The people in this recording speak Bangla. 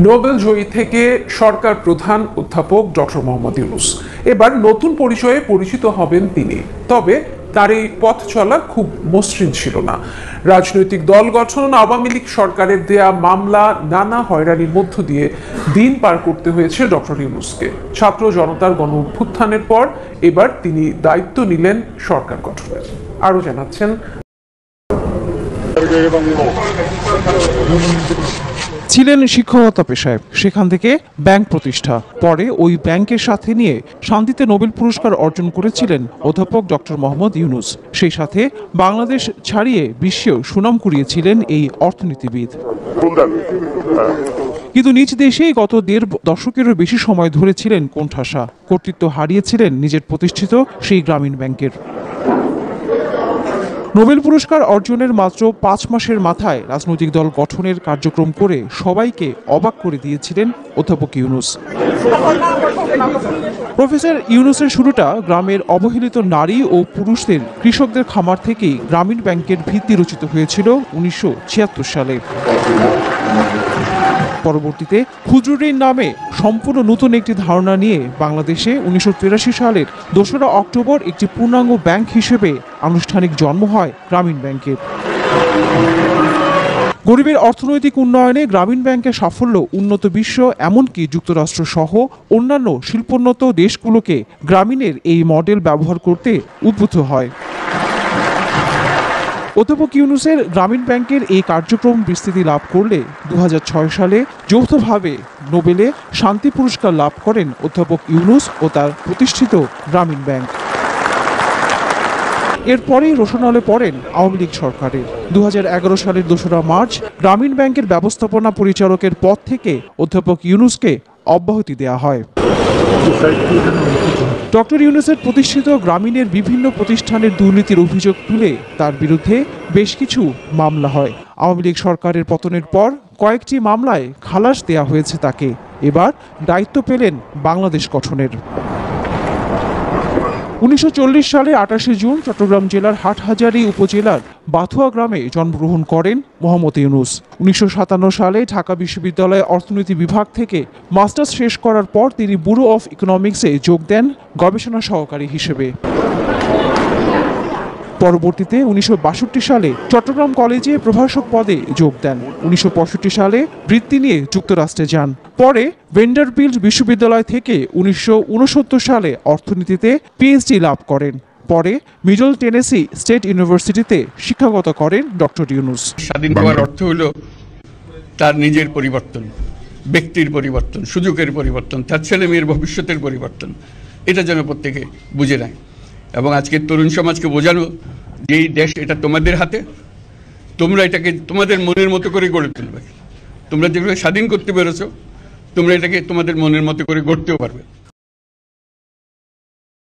নোবেল জয়ী থেকে সরকার প্রধান অধ্যাপক ডক্টর মোহাম্মদ ইউনূস এবার নতুন পরিচয়ে পরিচিত হবেন তিনি। তবে তার এই পথ চলা খুব মসৃণ ছিল না। রাজনৈতিক দল গঠন, আওয়ামী লীগ সরকারের দেয়া মামলা, নানা হয়রানির মধ্য দিয়ে দিন পার করতে হয়েছে ডক্টর ইউনূসকে। ছাত্র জনতার গণ অভ্যুত্থানের পর এবার তিনি দায়িত্ব নিলেন সরকার গঠনের। আরো জানাচ্ছেন ছিলেন শিক্ষকতা পেশায়, সেখান থেকে ব্যাংক প্রতিষ্ঠা, পরে ওই ব্যাংকের সাথে নিয়ে শান্তিতে নোবেল পুরস্কার অর্জন করেছিলেন অধ্যাপক ডক্টর মোহাম্মদ ইউনূস। সেই সাথে বাংলাদেশ ছাড়িয়ে বিশ্বেও সুনাম কুড়িয়েছিলেন এই অর্থনীতিবিদ। কিন্তু নিজ দেশেই গত ১.৫ দশকেরও বেশি সময় ধরে ছিলেন কোণঠাসা, কর্তৃত্ব হারিয়েছিলেন নিজের প্রতিষ্ঠিত সেই গ্রামীণ ব্যাংকের। নোবেল পুরস্কার অর্জনের মাত্র ৫ মাসের মাথায় রাজনৈতিক দল গঠনের কার্যক্রম করে সবাইকে অবাক করে দিয়েছিলেন অধ্যাপক ইউনূস। প্রফেসর ইউনূসের শুরুটা গ্রামের অবহেলিত নারী ও পুরুষদের, কৃষকদের খামার থেকেই গ্রামীণ ব্যাংকের ভিত্তি রচিত হয়েছিল ১৯৭৬ সালে। পরবর্তীতে ক্ষুদ্র ঋণ নামে সম্পূর্ণ নতুন একটি ধারণা নিয়ে বাংলাদেশে ১৯৮৩ সালের ২রা অক্টোবর একটি পূর্ণাঙ্গ ব্যাংক হিসেবে আনুষ্ঠানিক জন্ম হয় গ্রামীণ ব্যাংকের। গরিবের অর্থনৈতিক উন্নয়নে গ্রামীণ ব্যাংকের সাফল্য উন্নত বিশ্ব, এমনকি যুক্তরাষ্ট্র সহ অন্যান্য শিল্পোন্নত দেশগুলোকে গ্রামীণের এই মডেল ব্যবহার করতে উদ্বুদ্ধ হয়। অধ্যাপক ইউনূসের গ্রামীণ ব্যাংকের এই কার্যক্রম বিস্তৃতি লাভ করলে ২০০৬ সালে যৌথভাবে নোবেলে শান্তি পুরস্কার লাভ করেন অধ্যাপক ইউনূস ও তার প্রতিষ্ঠিত গ্রামীণ ব্যাংক। এরপরেই রোশনালে পড়েন আওয়ামী লীগ সরকারের। ২০১১ সালের ২রা মার্চ গ্রামীণ ব্যাংকের ব্যবস্থাপনা পরিচালকের পদ থেকে অধ্যাপক ইউনূসকে অব্যাহতি দেওয়া হয়। ডক্টর ইউনূসের প্রতিষ্ঠিত গ্রামীণের বিভিন্ন প্রতিষ্ঠানের দুর্নীতির অভিযোগ তুলে তার বিরুদ্ধে বেশ কিছু মামলা হয়। আওয়ামী লীগ সরকারের পতনের পর কয়েকটি মামলায় খালাস দেয়া হয়েছে তাকে। এবার দায়িত্ব পেলেন বাংলাদেশ গঠনের। ১৯৪০ সালে ২৮শে জুন চট্টগ্রাম জেলার হাটহাজারী উপজেলার বাথুয়া গ্রামে জন্মগ্রহণ করেন মোহাম্মদ ইউনূস। ১৯৫৭ সালে ঢাকা বিশ্ববিদ্যালয়ে অর্থনীতি বিভাগ থেকে মাস্টার্স শেষ করার পর তিনি ব্যুরো অফ ইকোনমিক্সে যোগ দেন গবেষণা সহকারী হিসেবে। পরবর্তীতে ১৯৬২ সালে চট্টগ্রাম কলেজে প্রভাষক পদে যোগ দেন। ১৯৬৫ সালে বৃত্তি নিয়ে যুক্তরাষ্ট্রে যান। পরে ভেন্ডারবিল্ট বিশ্ববিদ্যালয় থেকে ১৯৬৯ সালে অর্থনীতিতে পিএইচডি লাভ করেন। পরে মিডল টেনেসি স্টেট ইউনিভার্সিটিতে শিক্ষকতা করেন ডক্টর ইউনূস। স্বাধীন হওয়ার অর্থ হলো তার নিজের পরিবর্তন, ব্যক্তির পরিবর্তন, সুযোগের পরিবর্তন, তার ছেলে মেয়ের ভবিষ্যতের পরিবর্তন। এটা যেন প্রত্যেকে বুঝে নেয় এবং আজকের তরুণ সমাজকে বোঝানো যে এই দেশ এটা তোমাদের হাতে, তোমরা এটাকে তোমাদের মনের মতো করে গড়ে তুলবে। তোমরা যেভাবে স্বাধীন করতে পেরেছো, তোমরা এটাকে তোমাদের মনের মতো করে গড়তেও পারবে।